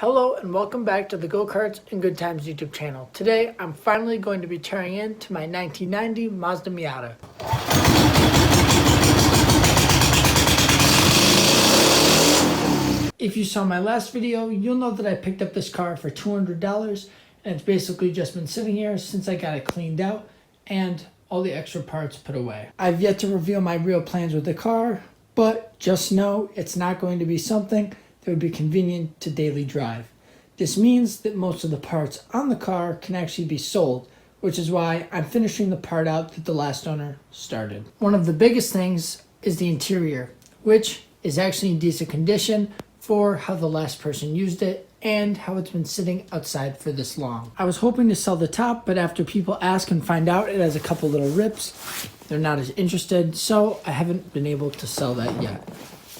Hello and welcome back to the Go-Karts and Good Times YouTube channel. Today I'm finally going to be tearing into my 1990 Mazda Miata. If you saw my last video, you'll know that I picked up this car for $200 and it's basically just been sitting here since I got it cleaned out and all the extra parts put away. I've yet to reveal my real plans with the car, but just know it's not going to be something that would be convenient to daily drive. This means that most of the parts on the car can actually be sold, which is why I'm finishing the part out that the last owner started. One of the biggest things is the interior, which is actually in decent condition for how the last person used it and how it's been sitting outside for this long. I was hoping to sell the top, but after people ask and find out it has a couple little rips, they're not as interested, so I haven't been able to sell that yet.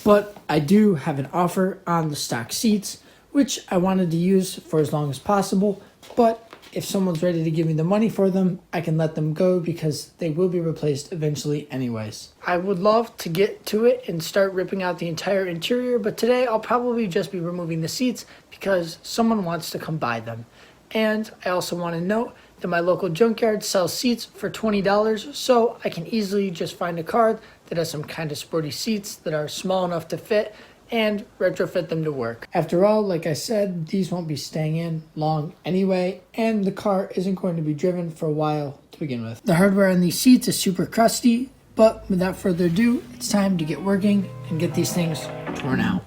But I do have an offer on the stock seats, which I wanted to use for as long as possible. But if someone's ready to give me the money for them, I can let them go because they will be replaced eventually anyways. I would love to get to it and start ripping out the entire interior, but today I'll probably just be removing the seats because someone wants to come buy them. And I also want to note that my local junkyard sells seats for $20, so I can easily just find a car that has some kind of sporty seats that are small enough to fit and retrofit them to work. After all, like I said, these won't be staying in long anyway, and the car isn't going to be driven for a while to begin with. The hardware on these seats is super crusty, but without further ado, it's time to get working and get these things torn out.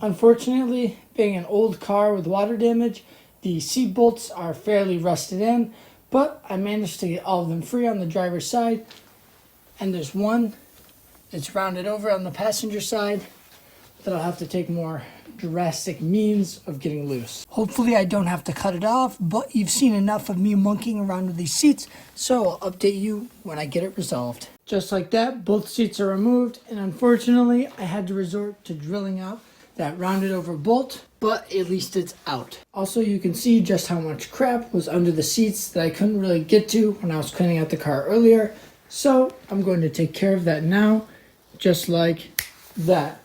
Unfortunately, being an old car with water damage, the seat bolts are fairly rusted in, but I managed to get all of them free on the driver's side, and there's one that's rounded over on the passenger side that I'll have to take more drastic means of getting loose. Hopefully I don't have to cut it off, but you've seen enough of me monkeying around with these seats, so I'll update you when I get it resolved. Just like that, both seats are removed, and unfortunately I had to resort to drilling out that rounded over bolt, but at least it's out. Also, you can see just how much crap was under the seats that I couldn't really get to when I was cleaning out the car earlier, so I'm going to take care of that now, just like that.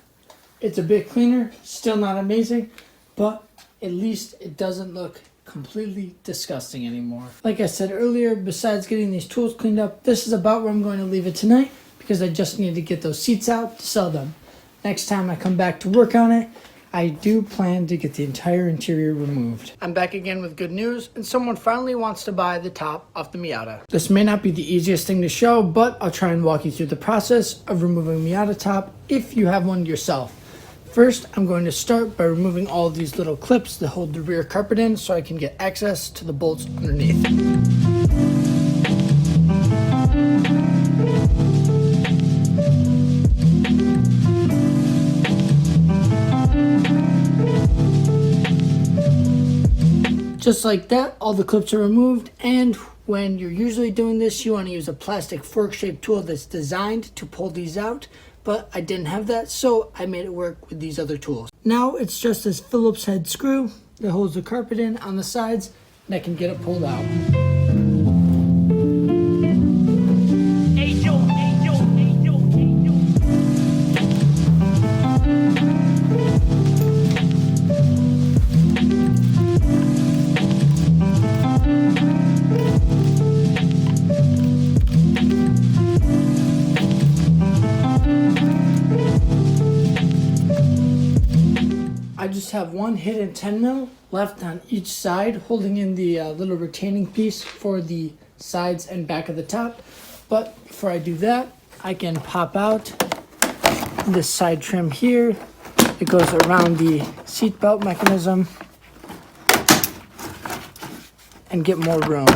It's a bit cleaner, still not amazing, but at least it doesn't look completely disgusting anymore. Like I said earlier, besides getting these tools cleaned up, this is about where I'm going to leave it tonight because I just need to get those seats out to sell them. Next time I come back to work on it, I do plan to get the entire interior removed. I'm back again with good news, and someone finally wants to buy the top off the Miata. This may not be the easiest thing to show, but I'll try and walk you through the process of removing Miata top if you have one yourself. First, I'm going to start by removing all of these little clips that hold the rear carpet in so I can get access to the bolts underneath. Just like that, all the clips are removed, and when you're usually doing this, you want to use a plastic fork-shaped tool that's designed to pull these out, but I didn't have that, so I made it work with these other tools. Now it's just this Phillips head screw that holds the carpet in on the sides, and I can get it pulled out. I just have one hidden 10 mil left on each side, holding in the little retaining piece for the sides and back of the top. But before I do that, I can pop out this side trim here. It goes around the seat belt mechanism and get more room.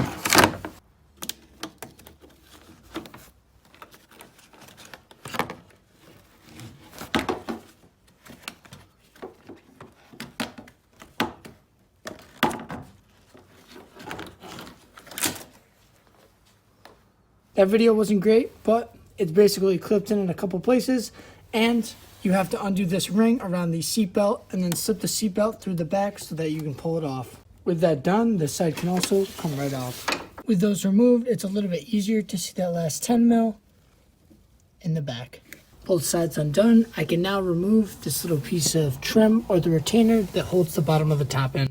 That video wasn't great, but it's basically clipped in a couple places, and you have to undo this ring around the seatbelt and then slip the seatbelt through the back so that you can pull it off. With that done, this side can also come right off. With those removed, it's a little bit easier to see that last 10 mil in the back. Both sides undone, I can now remove this little piece of trim or the retainer that holds the bottom of the top end.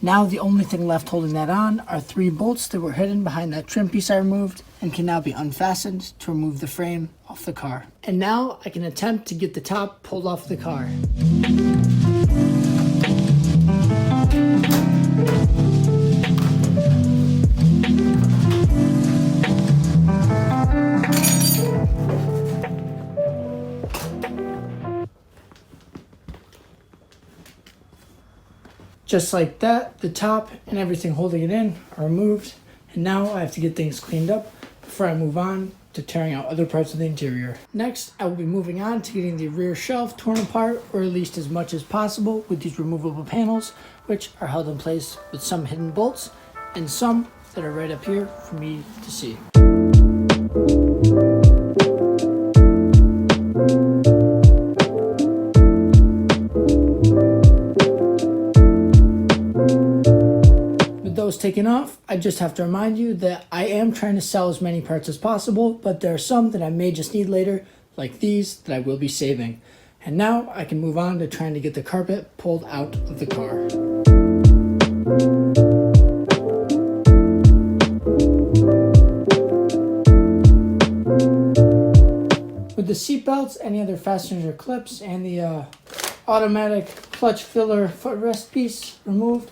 Now the only thing left holding that on are 3 bolts that were hidden behind that trim piece I removed and can now be unfastened to remove the frame off the car. And now I can attempt to get the top pulled off the car. Just like that, the top and everything holding it in are removed, and now I have to get things cleaned up before I move on to tearing out other parts of the interior. Next, I will be moving on to getting the rear shelf torn apart, or at least as much as possible, with these removable panels, which are held in place with some hidden bolts and some that are right up here for me to see. Those taken off, I just have to remind you that I am trying to sell as many parts as possible, but there are some that I may just need later, like these, that I will be saving. And now I can move on to trying to get the carpet pulled out of the car. With the seat belts, any other fasteners or clips, and the automatic clutch filler footrest piece removed,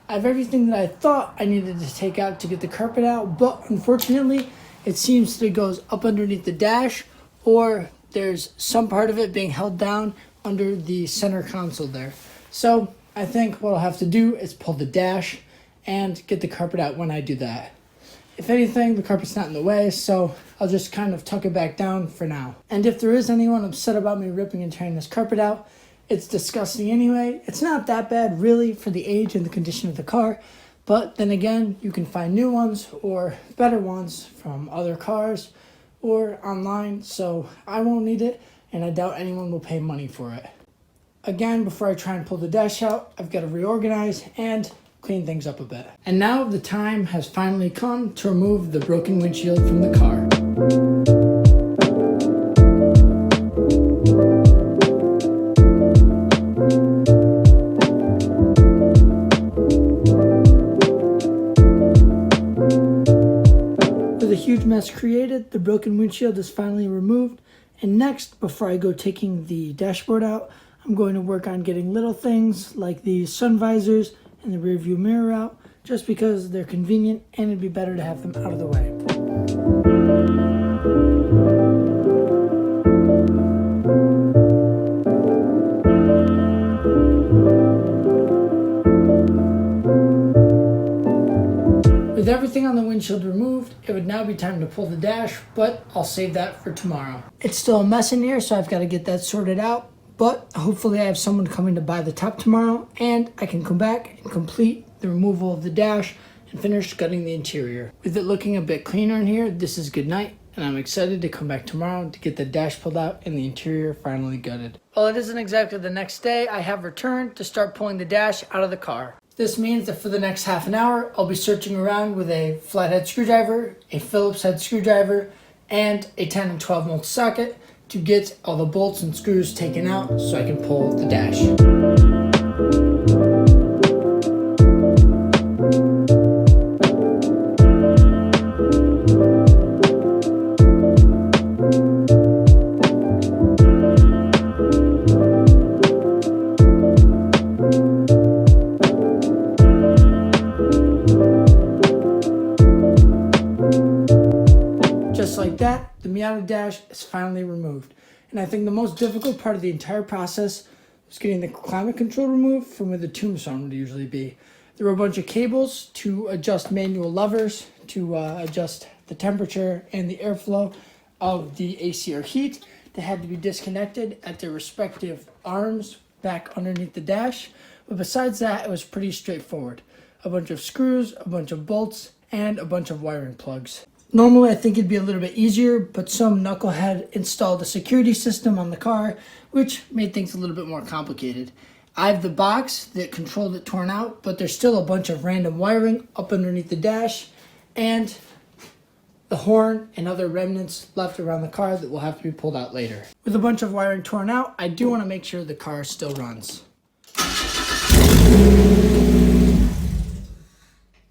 I have everything that I thought I needed to take out to get the carpet out, but unfortunately, it seems that it goes up underneath the dash, or there's some part of it being held down under the center console there. So I think what I'll have to do is pull the dash and get the carpet out when I do that. If anything, the carpet's not in the way, so I'll just kind of tuck it back down for now. And if there is anyone upset about me ripping and tearing this carpet out, it's disgusting anyway. It's not that bad really for the age and the condition of the car, but then again, you can find new ones or better ones from other cars or online, so I won't need it, and I doubt anyone will pay money for it. Again, before I try and pull the dash out, I've got to reorganize and clean things up a bit. And now the time has finally come to remove the broken windshield from the car. Huge mess created, the broken windshield is finally removed, and next, before I go taking the dashboard out, I'm going to work on getting little things like the sun visors and the rear view mirror out, just because they're convenient and it'd be better to have them out of the way. With everything on the windshield removed, it would now be time to pull the dash, but I'll save that for tomorrow. It's still a mess in here, so I've got to get that sorted out, but hopefully I have someone coming to buy the top tomorrow, and I can come back and complete the removal of the dash and finish gutting the interior. With it looking a bit cleaner in here, this is good night, and I'm excited to come back tomorrow to get the dash pulled out and the interior finally gutted. Well, it isn't exactly the next day. I have returned to start pulling the dash out of the car. This means that for the next half an hour, I'll be searching around with a flathead screwdriver, a Phillips head screwdriver, and a 10 and 12 volt socket to get all the bolts and screws taken out so I can pull the dash. Just like that, the Miata dash is finally removed. And I think the most difficult part of the entire process was getting the climate control removed from where the tombstone would usually be. There were a bunch of cables to adjust manual levers to adjust the temperature and the airflow of the AC or heat that had to be disconnected at their respective arms back underneath the dash. But besides that, it was pretty straightforward. A bunch of screws, a bunch of bolts, and a bunch of wiring plugs. Normally I think it'd be a little bit easier, but some knucklehead installed a security system on the car, which made things a little bit more complicated. I have the box that controlled it torn out, but there's still a bunch of random wiring up underneath the dash and the horn and other remnants left around the car that will have to be pulled out later. With a bunch of wiring torn out, I do want to make sure the car still runs.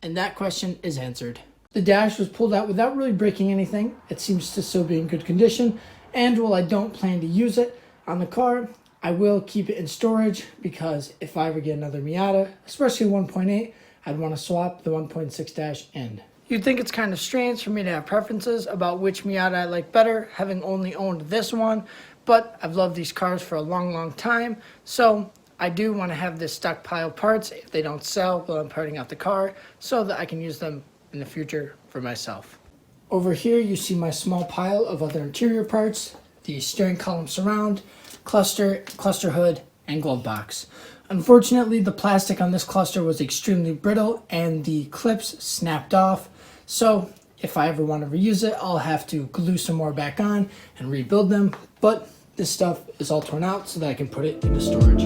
And that question is answered. The dash was pulled out without really breaking anything. It seems to still be in good condition. And while I don't plan to use it on the car, I will keep it in storage because if I ever get another Miata, especially 1.8, I'd want to swap the 1.6 dash in. You'd think it's kind of strange for me to have preferences about which Miata I like better, having only owned this one, but I've loved these cars for a long time, so I do want to have this stockpile parts if they don't sell while I'm parting out the car, so that I can use them in the future for myself. Over here you see my small pile of other interior parts, the steering column surround, cluster hood, and glove box. Unfortunately, the plastic on this cluster was extremely brittle and the clips snapped off, so if I ever want to reuse it, I'll have to glue some more back on and rebuild them, but this stuff is all torn out so that I can put it into storage.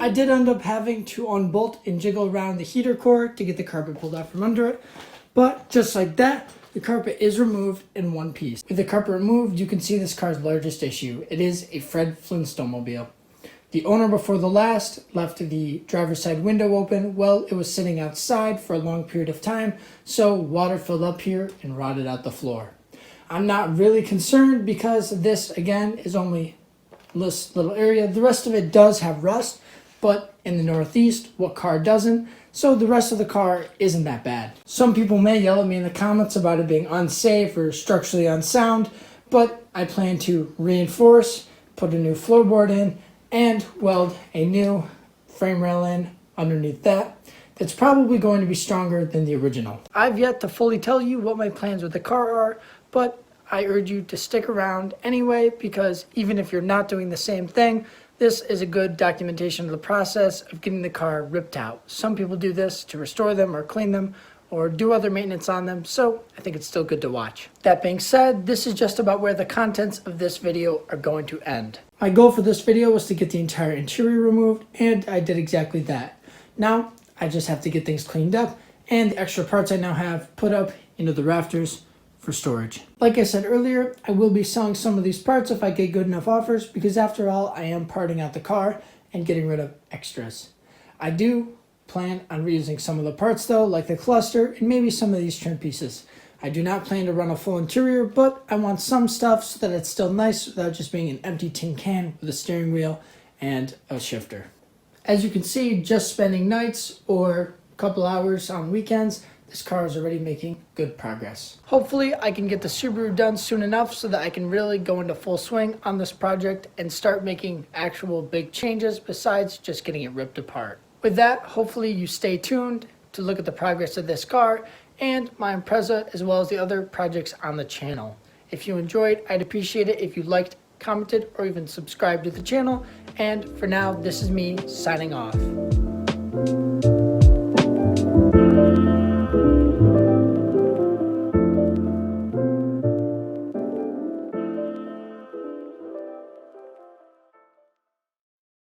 I did end up having to unbolt and jiggle around the heater core to get the carpet pulled out from under it, but just like that, the carpet is removed in one piece. With the carpet removed, you can see this car's largest issue. It is a Fred Flintstone mobile. The owner before the last left the driver's side window open. Well, it was sitting outside for a long period of time, so water filled up here and rotted out the floor. I'm not really concerned because this, again, is only this little area. The rest of it does have rust, but in the Northeast, what car doesn't? So the rest of the car isn't that bad. Some people may yell at me in the comments about it being unsafe or structurally unsound, but I plan to reinforce, put a new floorboard in, and weld a new frame rail in underneath that. That's probably going to be stronger than the original. I've yet to fully tell you what my plans with the car are, but I urge you to stick around anyway, because even if you're not doing the same thing, this is a good documentation of the process of getting the car ripped out. Some people do this to restore them or clean them or do other maintenance on them, so I think it's still good to watch. That being said, this is just about where the contents of this video are going to end. My goal for this video was to get the entire interior removed, and I did exactly that. Now, I just have to get things cleaned up, and the extra parts I now have put up into the rafters for storage. Like I said earlier, I will be selling some of these parts if I get good enough offers, because after all, I am parting out the car and getting rid of extras. I do plan on reusing some of the parts though, like the cluster and maybe some of these trim pieces. I do not plan to run a full interior, but I want some stuff so that it's still nice without just being an empty tin can with a steering wheel and a shifter. As you can see, just spending nights or a couple hours on weekends, this car is already making good progress. Hopefully I can get the Subaru done soon enough so that I can really go into full swing on this project and start making actual big changes besides just getting it ripped apart. With that, hopefully you stay tuned to look at the progress of this car and my Impreza as well as the other projects on the channel. If you enjoyed, I'd appreciate it if you liked, commented, or even subscribed to the channel. And for now, this is me signing off.